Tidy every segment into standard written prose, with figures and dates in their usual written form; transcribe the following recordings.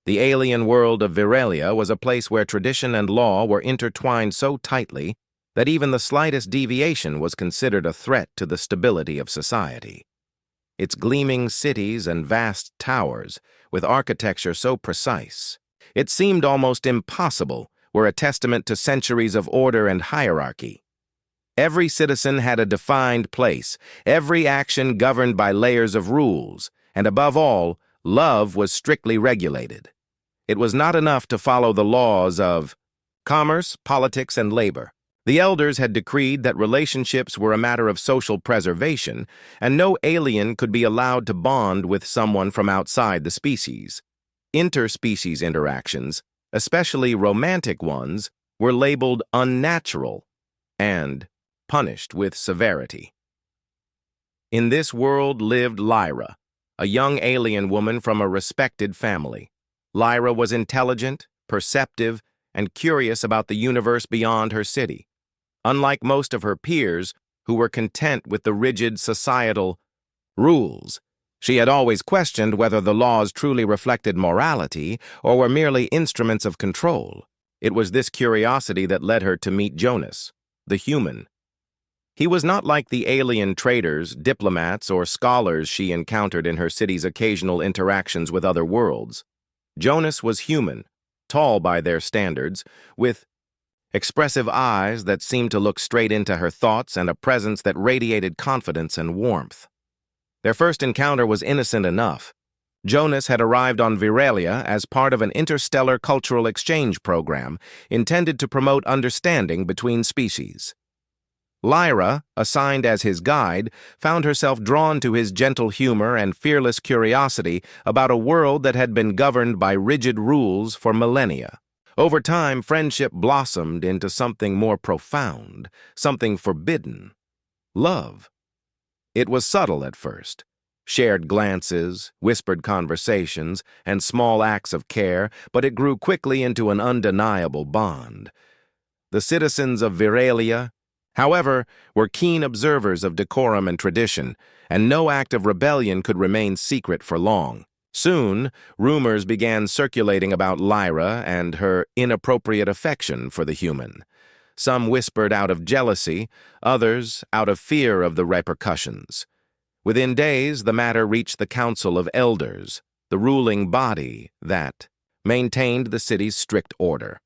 The alien world of Virelia was a place where tradition and law were intertwined so tightly that even the slightest deviation was considered a threat to the stability of society. Its gleaming cities and vast towers, with architecture so precise, it seemed almost impossible, were a testament to centuries of order and hierarchy. Every citizen had a defined place, every action governed by layers of rules, and above all, love was strictly regulated. It was not enough to follow the laws of commerce, politics, and labor. The elders had decreed that relationships were a matter of social preservation, and no alien could be allowed to bond with someone from outside the species. Interspecies interactions, especially romantic ones, were labeled unnatural and punished with severity. In this world lived Lyra, a young alien woman from a respected family. Lyra was intelligent, perceptive, and curious about the universe beyond her city. Unlike most of her peers, who were content with the rigid societal rules, she had always questioned whether the laws truly reflected morality or were merely instruments of control. It was this curiosity that led her to meet Jonas, the human. He was not like the alien traders, diplomats, or scholars she encountered in her city's occasional interactions with other worlds. Jonas was human, tall by their standards, with expressive eyes that seemed to look straight into her thoughts and a presence that radiated confidence and warmth. Their first encounter was innocent enough. Jonas had arrived on Virelia as part of an interstellar cultural exchange program intended to promote understanding between species. Lyra, assigned as his guide, found herself drawn to his gentle humor and fearless curiosity about a world that had been governed by rigid rules for millennia. Over time, friendship blossomed into something more profound, something forbidden: love. It was subtle at first. Shared glances, whispered conversations, and small acts of care, but it grew quickly into an undeniable bond. The citizens of Virelia, however, were keen observers of decorum and tradition, and no act of rebellion could remain secret for long. Soon, rumors began circulating about Lyra and her inappropriate affection for the human. Some whispered out of jealousy, others out of fear of the repercussions. Within days, the matter reached the Council of Elders, the ruling body that maintained the city's strict order.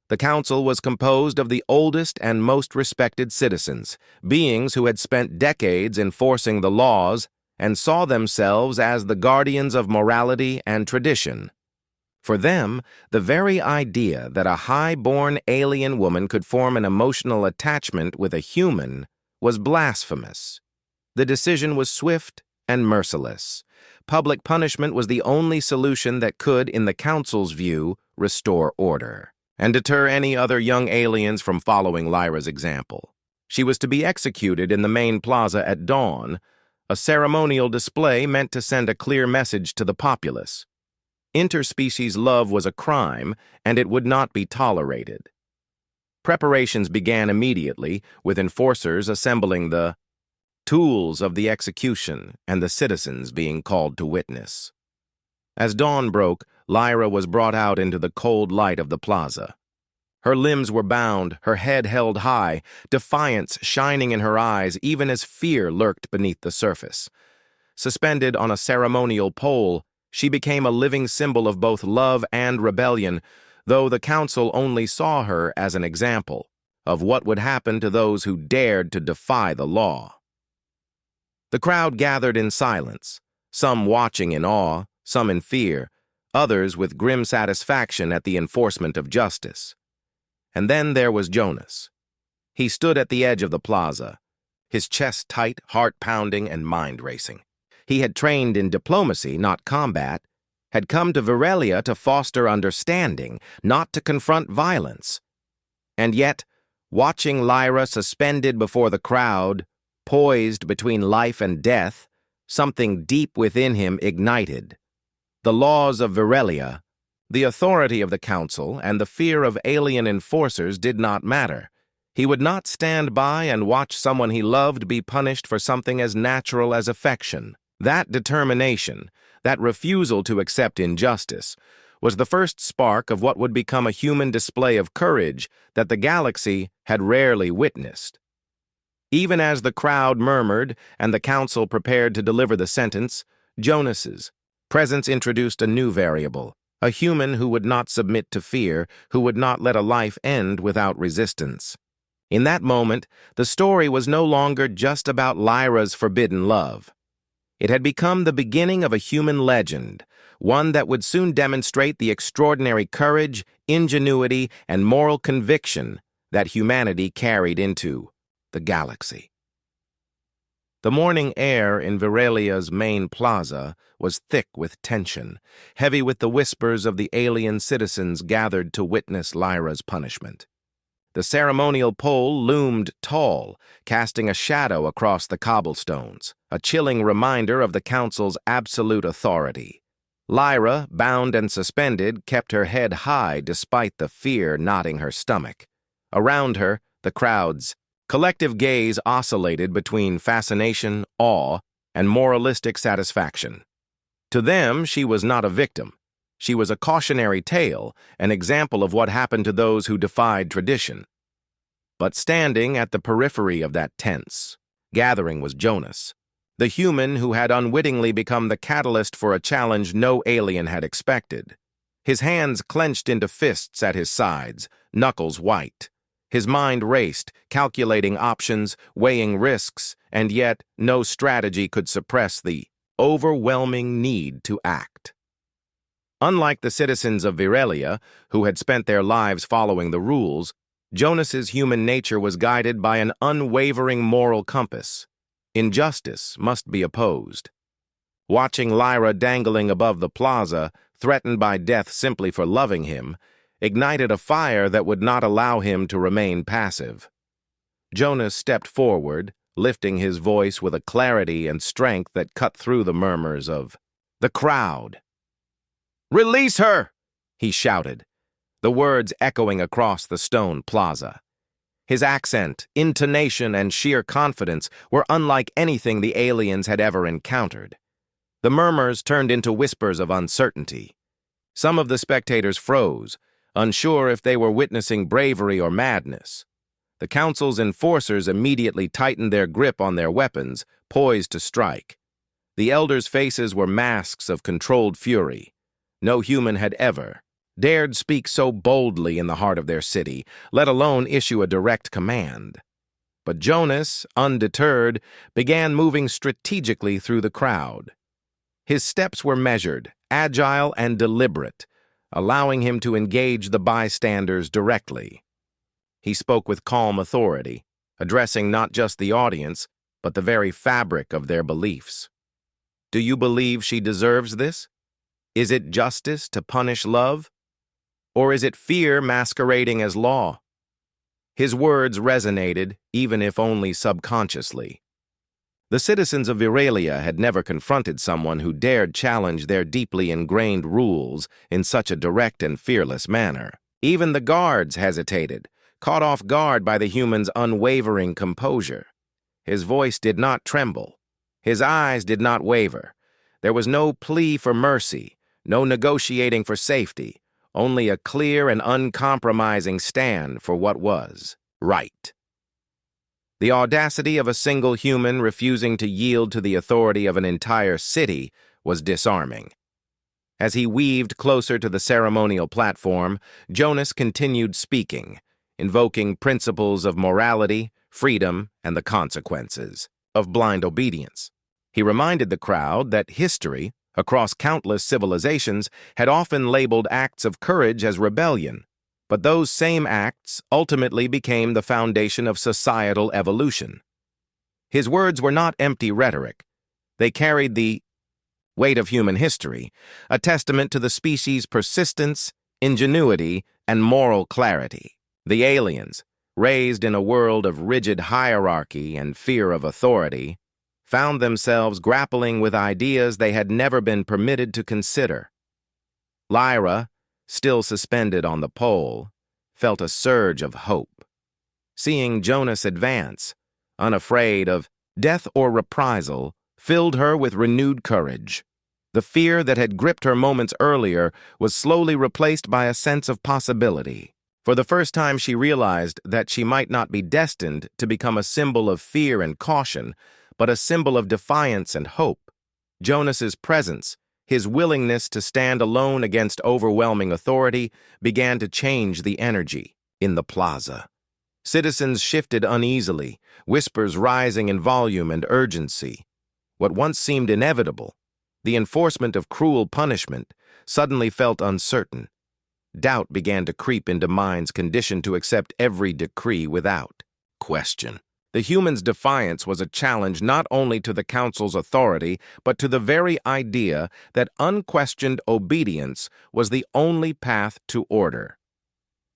The council was composed of the oldest and most respected citizens, beings who had spent decades enforcing the laws and saw themselves as the guardians of morality and tradition. For them, the very idea that a high-born alien woman could form an emotional attachment with a human was blasphemous. The decision was swift and merciless. Public punishment was the only solution that could, in the council's view, restore order and deter any other young aliens from following Lyra's example. She was to be executed in the main plaza at dawn, a ceremonial display meant to send a clear message to the populace. Interspecies love was a crime, and it would not be tolerated. Preparations began immediately, with enforcers assembling the tools of the execution and the citizens being called to witness. As dawn broke, Lyra was brought out into the cold light of the plaza. Her limbs were bound, her head held high, defiance shining in her eyes even as fear lurked beneath the surface. Suspended on a ceremonial pole, she became a living symbol of both love and rebellion, though the council only saw her as an example of what would happen to those who dared to defy the law. The crowd gathered in silence, some watching in awe, some in fear, others with grim satisfaction at the enforcement of justice. And then there was Jonas. He stood at the edge of the plaza, his chest tight, heart pounding, and mind racing. He had trained in diplomacy, not combat, had come to Virelia to foster understanding, not to confront violence. And yet, watching Lyra suspended before the crowd, poised between life and death, something deep within him ignited. The laws of Virelia, the authority of the council, and the fear of alien enforcers did not matter. He would not stand by and watch someone he loved be punished for something as natural as affection. That determination, that refusal to accept injustice, was the first spark of what would become a human display of courage that the galaxy had rarely witnessed. Even as the crowd murmured and the council prepared to deliver the sentence, Jonas's presence introduced a new variable, a human who would not submit to fear, who would not let a life end without resistance. In that moment, the story was no longer just about Lyra's forbidden love. It had become the beginning of a human legend, one that would soon demonstrate the extraordinary courage, ingenuity, and moral conviction that humanity carried into the galaxy. The morning air in Virelia's main plaza was thick with tension, heavy with the whispers of the alien citizens gathered to witness Lyra's punishment. The ceremonial pole loomed tall, casting a shadow across the cobblestones, a chilling reminder of the council's absolute authority. Lyra, bound and suspended, kept her head high despite the fear knotting her stomach. Around her, the crowd's collective gaze oscillated between fascination, awe, and moralistic satisfaction. To them, she was not a victim. She was a cautionary tale, an example of what happened to those who defied tradition. But standing at the periphery of that tense gathering was Jonas, the human who had unwittingly become the catalyst for a challenge no alien had expected. His hands clenched into fists at his sides, knuckles white. His mind raced, calculating options, weighing risks, and yet no strategy could suppress the overwhelming need to act. Unlike the citizens of Virelia, who had spent their lives following the rules, Jonas's human nature was guided by an unwavering moral compass. Injustice must be opposed. Watching Lyra dangling above the plaza, threatened by death simply for loving him, ignited a fire that would not allow him to remain passive. Jonas stepped forward, lifting his voice with a clarity and strength that cut through the murmurs of the crowd. "Release her!" he shouted, the words echoing across the stone plaza. His accent, intonation, and sheer confidence were unlike anything the aliens had ever encountered. The murmurs turned into whispers of uncertainty. Some of the spectators froze, unsure if they were witnessing bravery or madness. The council's enforcers immediately tightened their grip on their weapons, poised to strike. The elders' faces were masks of controlled fury. No human had ever dared speak so boldly in the heart of their city, let alone issue a direct command. But Jonas, undeterred, began moving strategically through the crowd. His steps were measured, agile, and deliberate, allowing him to engage the bystanders directly. He spoke with calm authority, addressing not just the audience, but the very fabric of their beliefs. "Do you believe she deserves this? Is it justice to punish love? Or is it fear masquerading as law?" His words resonated, even if only subconsciously. The citizens of Virelia had never confronted someone who dared challenge their deeply ingrained rules in such a direct and fearless manner. Even the guards hesitated, caught off guard by the human's unwavering composure. His voice did not tremble. His eyes did not waver. There was no plea for mercy, no negotiating for safety, only a clear and uncompromising stand for what was right. The audacity of a single human refusing to yield to the authority of an entire city was disarming. As he weaved closer to the ceremonial platform, Jonas continued speaking, invoking principles of morality, freedom, and the consequences of blind obedience. He reminded the crowd that history, across countless civilizations, had often labeled acts of courage as rebellion, but those same acts ultimately became the foundation of societal evolution. His words were not empty rhetoric. They carried the weight of human history, a testament to the species' persistence, ingenuity, and moral clarity. The aliens, raised in a world of rigid hierarchy and fear of authority, found themselves grappling with ideas they had never been permitted to consider. Lyra, still suspended on the pole, felt a surge of hope. Seeing Jonas advance, unafraid of death or reprisal, filled her with renewed courage. The fear that had gripped her moments earlier was slowly replaced by a sense of possibility. For the first time, she realized that she might not be destined to become a symbol of fear and caution, but a symbol of defiance and hope. Jonas's presence, his willingness to stand alone against overwhelming authority, began to change the energy in the plaza. Citizens shifted uneasily, whispers rising in volume and urgency. What once seemed inevitable, the enforcement of cruel punishment, suddenly felt uncertain. Doubt began to creep into minds conditioned to accept every decree without question. The humans' defiance was a challenge not only to the council's authority, but to the very idea that unquestioned obedience was the only path to order.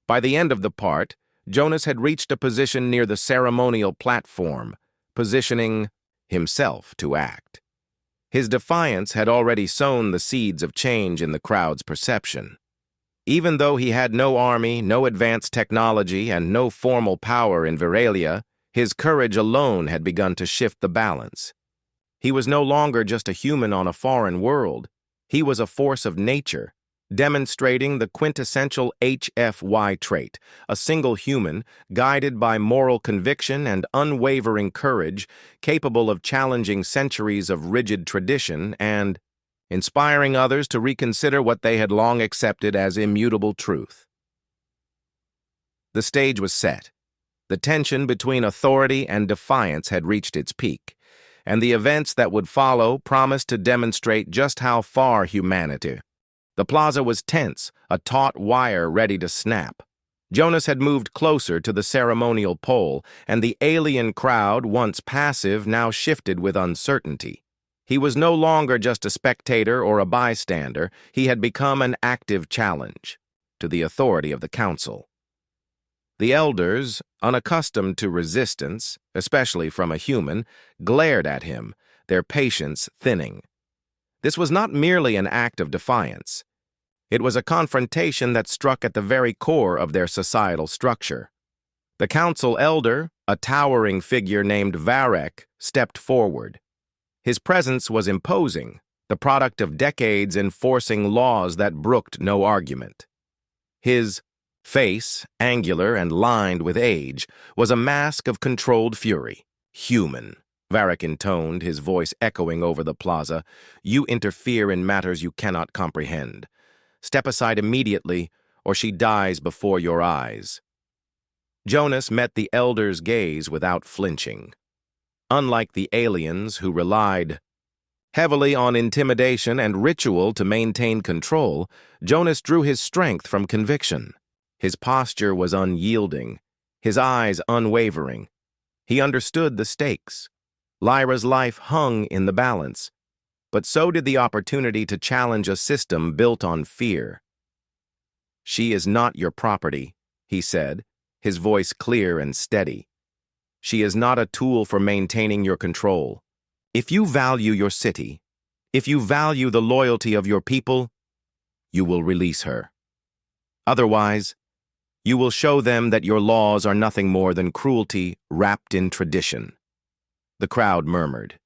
By the end of the part, Jonas had reached a position near the ceremonial platform, positioning himself to act. His defiance had already sown the seeds of change in the crowd's perception. Even though he had no army, no advanced technology, and no formal power in Veralia, his courage alone had begun to shift the balance. He was no longer just a human on a foreign world. He was a force of nature, demonstrating the quintessential HFY trait, a single human, guided by moral conviction and unwavering courage, capable of challenging centuries of rigid tradition and inspiring others to reconsider what they had long accepted as immutable truth. The stage was set. The tension between authority and defiance had reached its peak, and the events that would follow promised to demonstrate just how far humanity. The plaza was tense, a taut wire ready to snap. Jonas had moved closer to the ceremonial pole, and the alien crowd, once passive, now shifted with uncertainty. He was no longer just a spectator or a bystander. He had become an active challenge to the authority of the council. The elders, unaccustomed to resistance, especially from a human, glared at him, their patience thinning. This was not merely an act of defiance. It was a confrontation that struck at the very core of their societal structure. The council elder, a towering figure named Varek, stepped forward. His presence was imposing, the product of decades enforcing laws that brooked no argument. His face, angular and lined with age, was a mask of controlled fury. Human, Varek intoned, his voice echoing over the plaza. You interfere in matters you cannot comprehend. Step aside immediately, or she dies before your eyes. Jonas met the elder's gaze without flinching. Unlike the aliens who relied heavily on intimidation and ritual to maintain control, Jonas drew his strength from conviction. His posture was unyielding, his eyes unwavering. He understood the stakes. Lyra's life hung in the balance, but so did the opportunity to challenge a system built on fear. She is not your property, he said, his voice clear and steady. She is not a tool for maintaining your control. If you value your city, if you value the loyalty of your people, you will release her. Otherwise, you will show them that your laws are nothing more than cruelty wrapped in tradition. The crowd murmured,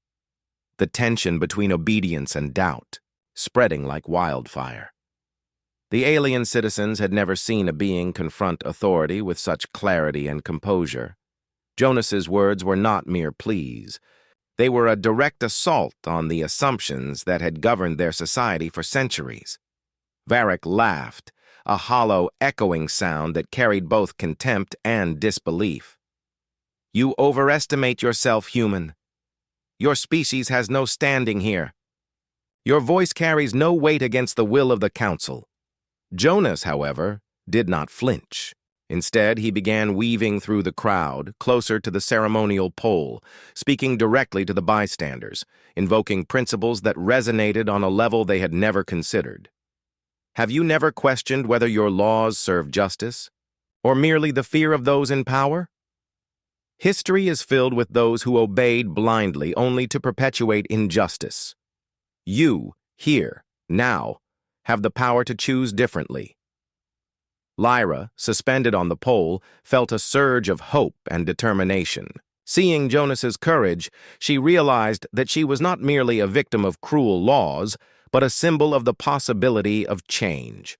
the tension between obedience and doubt spreading like wildfire. The alien citizens had never seen a being confront authority with such clarity and composure. Jonas's words were not mere pleas. They were a direct assault on the assumptions that had governed their society for centuries. Varek laughed, a hollow, echoing sound that carried both contempt and disbelief. You overestimate yourself, human. Your species has no standing here. Your voice carries no weight against the will of the council. Jonas, however, did not flinch. Instead, he began weaving through the crowd, closer to the ceremonial pole, speaking directly to the bystanders, invoking principles that resonated on a level they had never considered. Have you never questioned whether your laws serve justice, or merely the fear of those in power? History is filled with those who obeyed blindly only to perpetuate injustice. You, here, now, have the power to choose differently. Lyra, suspended on the pole, felt a surge of hope and determination. Seeing Jonas's courage, she realized that she was not merely a victim of cruel laws, but a symbol of the possibility of change.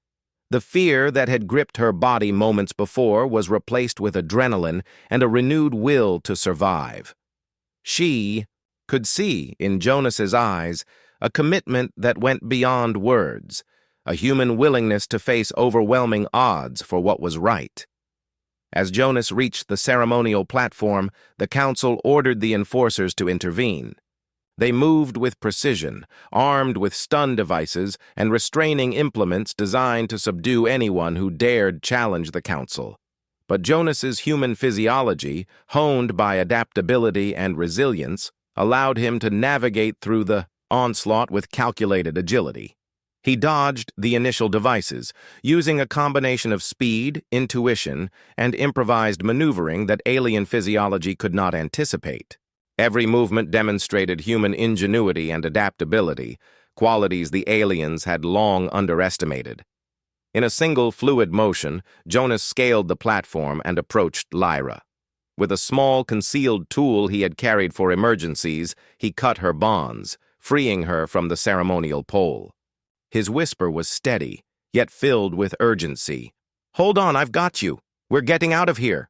The fear that had gripped her body moments before was replaced with adrenaline and a renewed will to survive. She could see in Jonas's eyes a commitment that went beyond words, a human willingness to face overwhelming odds for what was right. As Jonas reached the ceremonial platform, the council ordered the enforcers to intervene. They moved with precision, armed with stun devices and restraining implements designed to subdue anyone who dared challenge the council. But Jonas's human physiology, honed by adaptability and resilience, allowed him to navigate through the onslaught with calculated agility. He dodged the initial devices, using a combination of speed, intuition, and improvised maneuvering that alien physiology could not anticipate. Every movement demonstrated human ingenuity and adaptability, qualities the aliens had long underestimated. In a single fluid motion, Jonas scaled the platform and approached Lyra. With a small concealed tool he had carried for emergencies, he cut her bonds, freeing her from the ceremonial pole. His whisper was steady, yet filled with urgency. "Hold on, I've got you. We're getting out of here."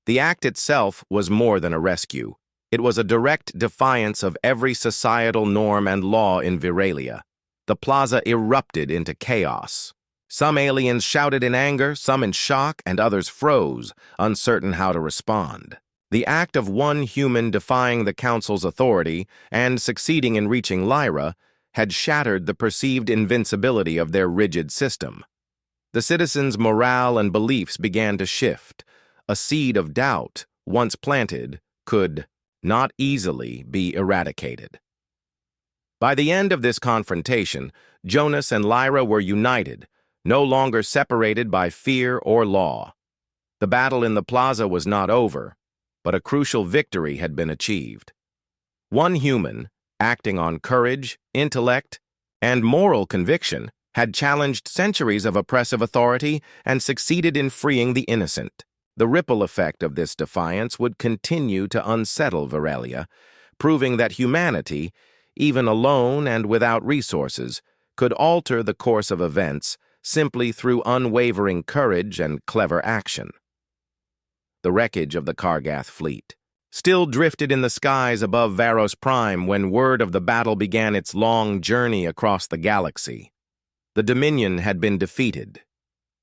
The act itself was more than a rescue. It was a direct defiance of every societal norm and law in Viralia. The plaza erupted into chaos. Some aliens shouted in anger, some in shock, and others froze, uncertain how to respond. The act of one human defying the council's authority and succeeding in reaching Lyra had shattered the perceived invincibility of their rigid system. The citizens' morale and beliefs began to shift. A seed of doubt, once planted, could not easily be eradicated. By the end of this confrontation, Jonas and Lyra were united, no longer separated by fear or law. The battle in the plaza was not over, but a crucial victory had been achieved. One human, acting on courage, intellect, and moral conviction, had challenged centuries of oppressive authority and succeeded in freeing the innocent. The ripple effect of this defiance would continue to unsettle Viralia, proving that humanity, even alone and without resources, could alter the course of events simply through unwavering courage and clever action. The wreckage of the Kargath fleet still drifted in the skies above Varos Prime when word of the battle began its long journey across the galaxy. The Dominion had been defeated.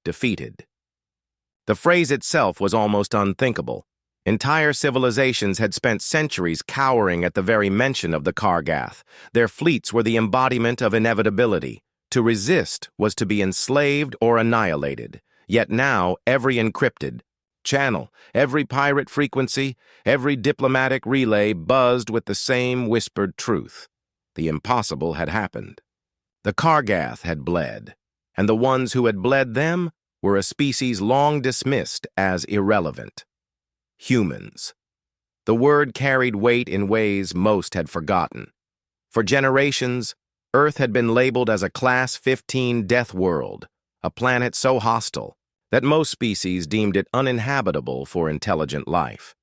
The phrase itself was almost unthinkable. Entire civilizations had spent centuries cowering at the very mention of the Kargath. Their fleets were the embodiment of inevitability. To resist was to be enslaved or annihilated. Yet now, every encrypted channel, every pirate frequency, every diplomatic relay buzzed with the same whispered truth. The impossible had happened. The Kargath had bled, and the ones who had bled them were a species long dismissed as irrelevant. Humans. The word carried weight in ways most had forgotten. For generations, Earth had been labeled as a Class 15 death world, a planet so hostile that most species deemed it uninhabitable for intelligent life.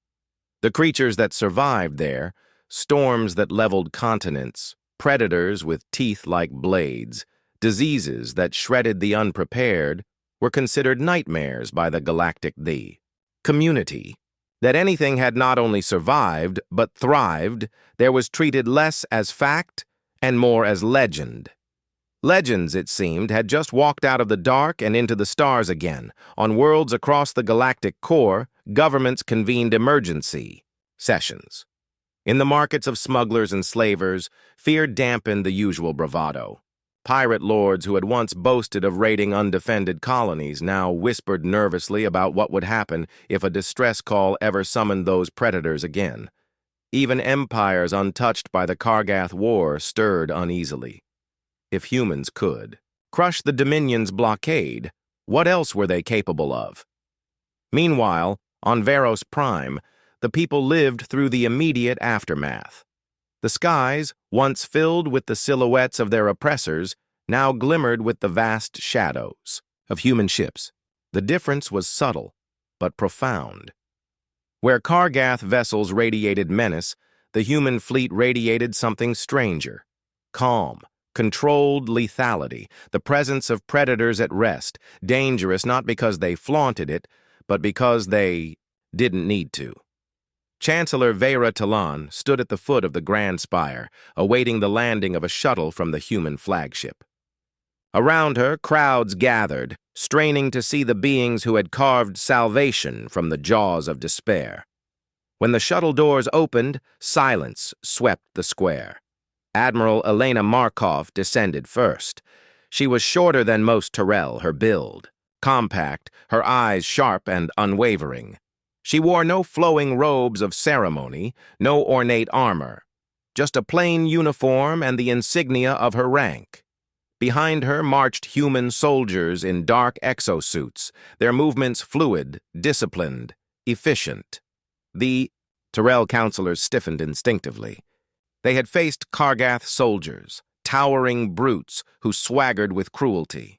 The creatures that survived there, storms that leveled continents, predators with teeth like blades, diseases that shredded the unprepared, were considered nightmares by the galactic community. That anything had not only survived, but thrived, there was treated less as fact and more as legend. Legends, it seemed, had just walked out of the dark and into the stars again. On worlds across the galactic core, governments convened emergency sessions. In the markets of smugglers and slavers, fear dampened the usual bravado. Pirate lords who had once boasted of raiding undefended colonies now whispered nervously about what would happen if a distress call ever summoned those predators again. Even empires untouched by the Kargath War stirred uneasily. If humans could crush the Dominion's blockade, what else were they capable of? Meanwhile, on Varos Prime, the people lived through the immediate aftermath. The skies, once filled with the silhouettes of their oppressors, now glimmered with the vast shadows of human ships. The difference was subtle, but profound. Where Kargath vessels radiated menace, the human fleet radiated something stranger: calm, controlled lethality, the presence of predators at rest, dangerous not because they flaunted it, but because they didn't need to. Chancellor Vera Talon stood at the foot of the Grand Spire, awaiting the landing of a shuttle from the human flagship. Around her, crowds gathered, straining to see the beings who had carved salvation from the jaws of despair. When the shuttle doors opened, silence swept the square. Admiral Elena Markov descended first. She was shorter than most Tyrell, her build, compact, her eyes sharp and unwavering. She wore no flowing robes of ceremony, no ornate armor, just a plain uniform and the insignia of her rank. Behind her marched human soldiers in dark exosuits, their movements fluid, disciplined, efficient. The Tyrell counselors stiffened instinctively. They had faced Kargath soldiers, towering brutes who swaggered with cruelty.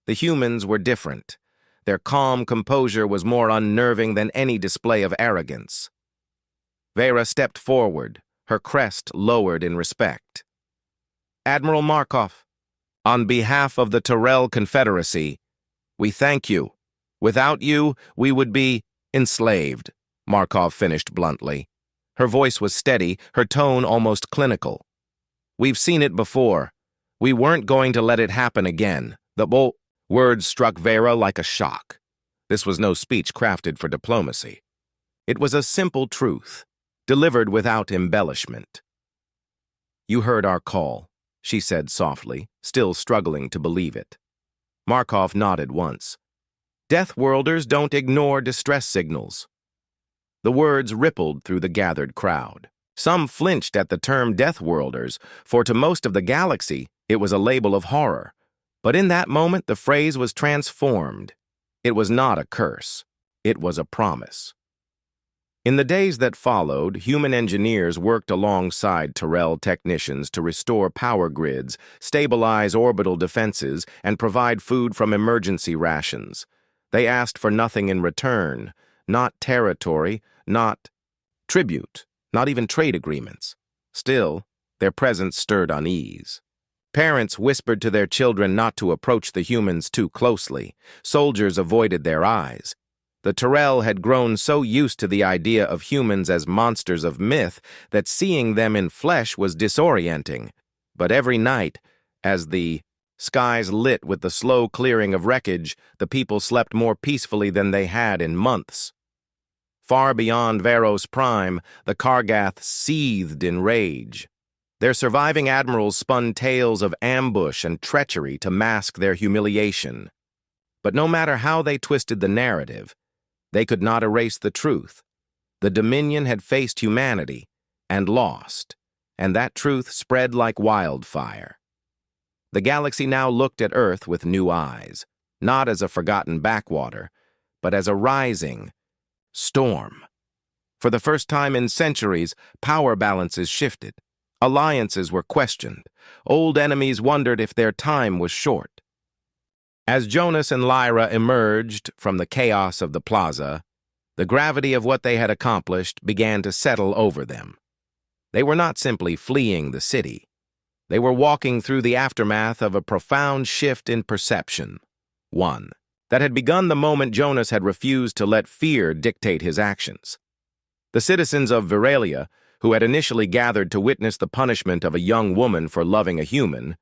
The humans were different. Their calm composure was more unnerving than any display of arrogance. Vera stepped forward, her crest lowered in respect. Admiral Markov, on behalf of the Tyrell Confederacy, we thank you. Without you, we would be enslaved, Markov finished bluntly. Her voice was steady, her tone almost clinical. We've seen it before. We weren't going to let it happen again. The words struck Vera like a shock. This was no speech crafted for diplomacy. It was a simple truth, delivered without embellishment. You heard our call, she said softly, still struggling to believe it. Markov nodded once. Deathworlders don't ignore distress signals. The words rippled through the gathered crowd. Some flinched at the term Deathworlders, for to most of the galaxy, it was a label of horror. But in that moment, the phrase was transformed. It was not a curse. It was a promise. In the days that followed, human engineers worked alongside Tyrell technicians to restore power grids, stabilize orbital defenses, and provide food from emergency rations. They asked for nothing in return, not territory, not tribute, not even trade agreements. Still, their presence stirred unease. Parents whispered to their children not to approach the humans too closely. Soldiers avoided their eyes. The Tyrell had grown so used to the idea of humans as monsters of myth that seeing them in flesh was disorienting. But every night, as the skies lit with the slow clearing of wreckage, the people slept more peacefully than they had in months. Far beyond Veros Prime, the Kargath seethed in rage. Their surviving admirals spun tales of ambush and treachery to mask their humiliation. But no matter how they twisted the narrative, they could not erase the truth. The Dominion had faced humanity and lost, and that truth spread like wildfire. The galaxy now looked at Earth with new eyes, not as a forgotten backwater, but as a rising storm. For the first time in centuries, power balances shifted. Alliances were questioned. Old enemies wondered if their time was short. As Jonas and Lyra emerged from the chaos of the plaza, the gravity of what they had accomplished began to settle over them. They were not simply fleeing the city. They were walking through the aftermath of a profound shift in perception. One that had begun the moment Jonas had refused to let fear dictate his actions. The citizens of Veralia, who had initially gathered to witness the punishment of a young woman for loving a human,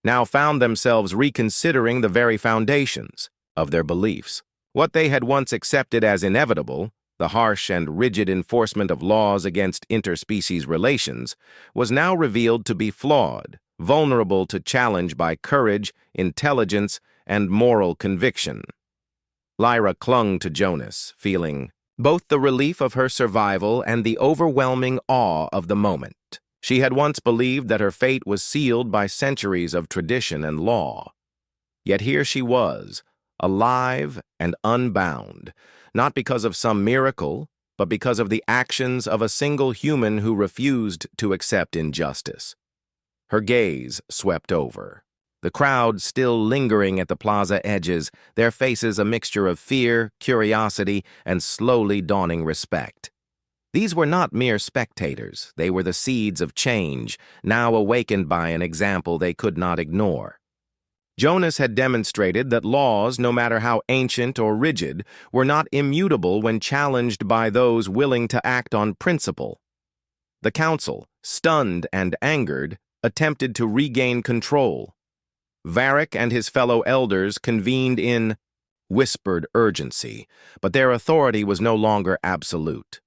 now found themselves reconsidering the very foundations of their beliefs. What they had once accepted as inevitable, the harsh and rigid enforcement of laws against interspecies relations, was now revealed to be flawed, vulnerable to challenge by courage, intelligence, and moral conviction. Lyra clung to Jonas, feeling both the relief of her survival and the overwhelming awe of the moment. She had once believed that her fate was sealed by centuries of tradition and law. Yet here she was, alive and unbound, not because of some miracle, but because of the actions of a single human who refused to accept injustice. Her gaze swept over. The crowd still lingering at the plaza edges, their faces a mixture of fear, curiosity, and slowly dawning respect. These were not mere spectators. They were the seeds of change, now awakened by an example they could not ignore. Jonas had demonstrated that laws, no matter how ancient or rigid, were not immutable when challenged by those willing to act on principle. The council, stunned and angered, attempted to regain control. Varric and his fellow elders convened in whispered urgency, but their authority was no longer absolute.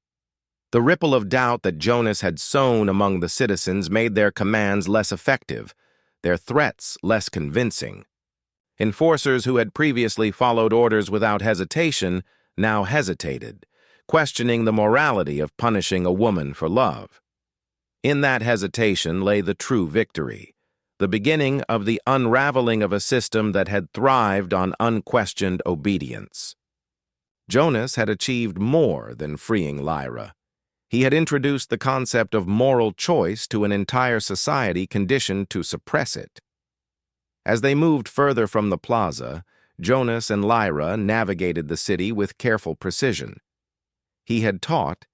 The ripple of doubt that Jonas had sown among the citizens made their commands less effective, their threats less convincing. Enforcers who had previously followed orders without hesitation now hesitated, questioning the morality of punishing a woman for love. In that hesitation lay the true victory, the beginning of the unraveling of a system that had thrived on unquestioned obedience. Jonas had achieved more than freeing Lyra. He had introduced the concept of moral choice to an entire society conditioned to suppress it. As they moved further from the plaza, Jonas and Lyra navigated the city with careful precision. He had taught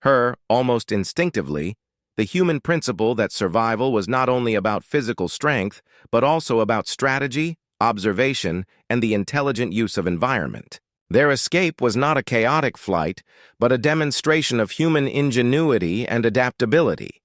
her, almost instinctively, the human principle that survival was not only about physical strength, but also about strategy, observation, and the intelligent use of environment. Their escape was not a chaotic flight, but a demonstration of human ingenuity and adaptability.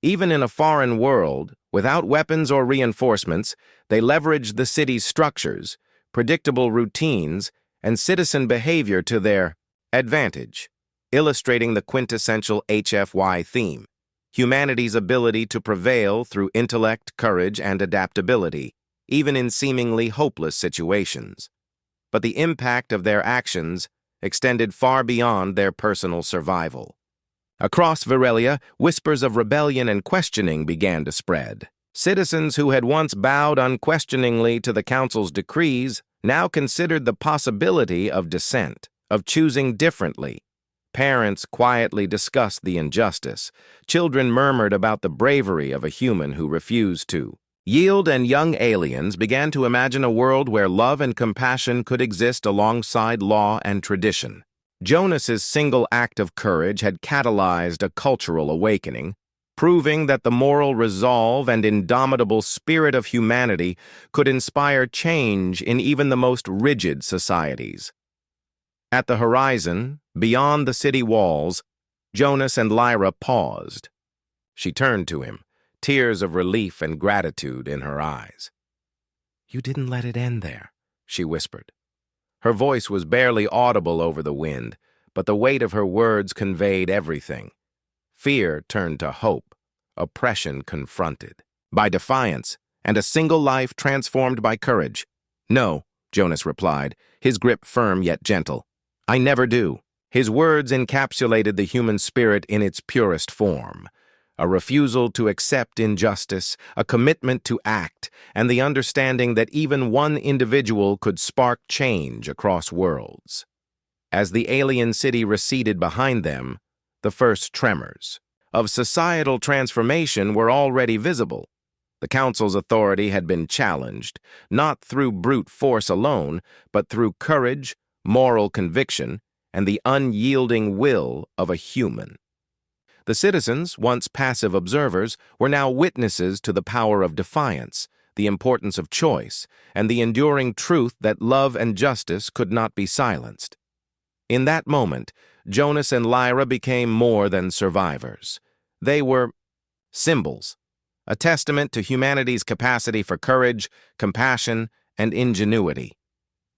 Even in a foreign world, without weapons or reinforcements, they leveraged the city's structures, predictable routines, and citizen behavior to their advantage, illustrating the quintessential HFY theme, humanity's ability to prevail through intellect, courage, and adaptability, even in seemingly hopeless situations. But the impact of their actions extended far beyond their personal survival. Across Virelia, whispers of rebellion and questioning began to spread. Citizens who had once bowed unquestioningly to the council's decrees now considered the possibility of dissent, of choosing differently. Parents quietly discussed the injustice. Children murmured about the bravery of a human who refused to yield, and young aliens began to imagine a world where love and compassion could exist alongside law and tradition. Jonas's single act of courage had catalyzed a cultural awakening, proving that the moral resolve and indomitable spirit of humanity could inspire change in even the most rigid societies. At the horizon, beyond the city walls, Jonas and Lyra paused. She turned to him, tears of relief and gratitude in her eyes. "You didn't let it end there," she whispered. Her voice was barely audible over the wind, but the weight of her words conveyed everything. Fear turned to hope, oppression confronted by defiance, and a single life transformed by courage. "No," Jonas replied, his grip firm yet gentle. "I never do." His words encapsulated the human spirit in its purest form. A refusal to accept injustice, a commitment to act, and the understanding that even one individual could spark change across worlds. As the alien city receded behind them, the first tremors of societal transformation were already visible. The council's authority had been challenged, not through brute force alone, but through courage, moral conviction, and the unyielding will of a human. The citizens, once passive observers, were now witnesses to the power of defiance, the importance of choice, and the enduring truth that love and justice could not be silenced. In that moment, Jonas and Lyra became more than survivors. They were symbols, a testament to humanity's capacity for courage, compassion, and ingenuity.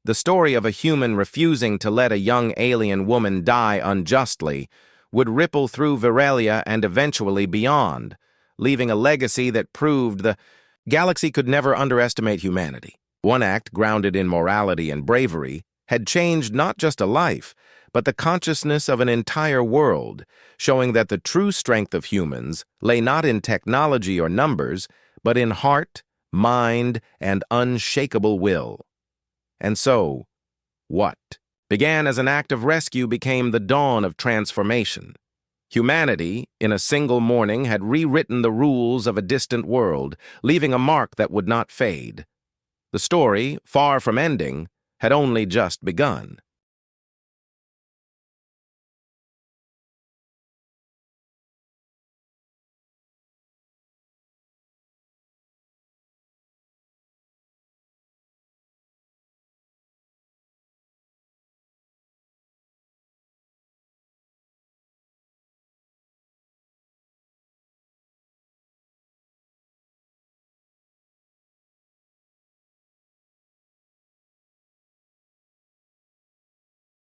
The story of a human refusing to let a young alien woman die unjustly would ripple through Virelia and eventually beyond, leaving a legacy that proved the galaxy could never underestimate humanity. One act, grounded in morality and bravery, had changed not just a life, but the consciousness of an entire world, showing that the true strength of humans lay not in technology or numbers, but in heart, mind, and unshakable will. And so, what began as an act of rescue became the dawn of transformation. Humanity, in a single morning, had rewritten the rules of a distant world, leaving a mark that would not fade. The story, far from ending, had only just begun.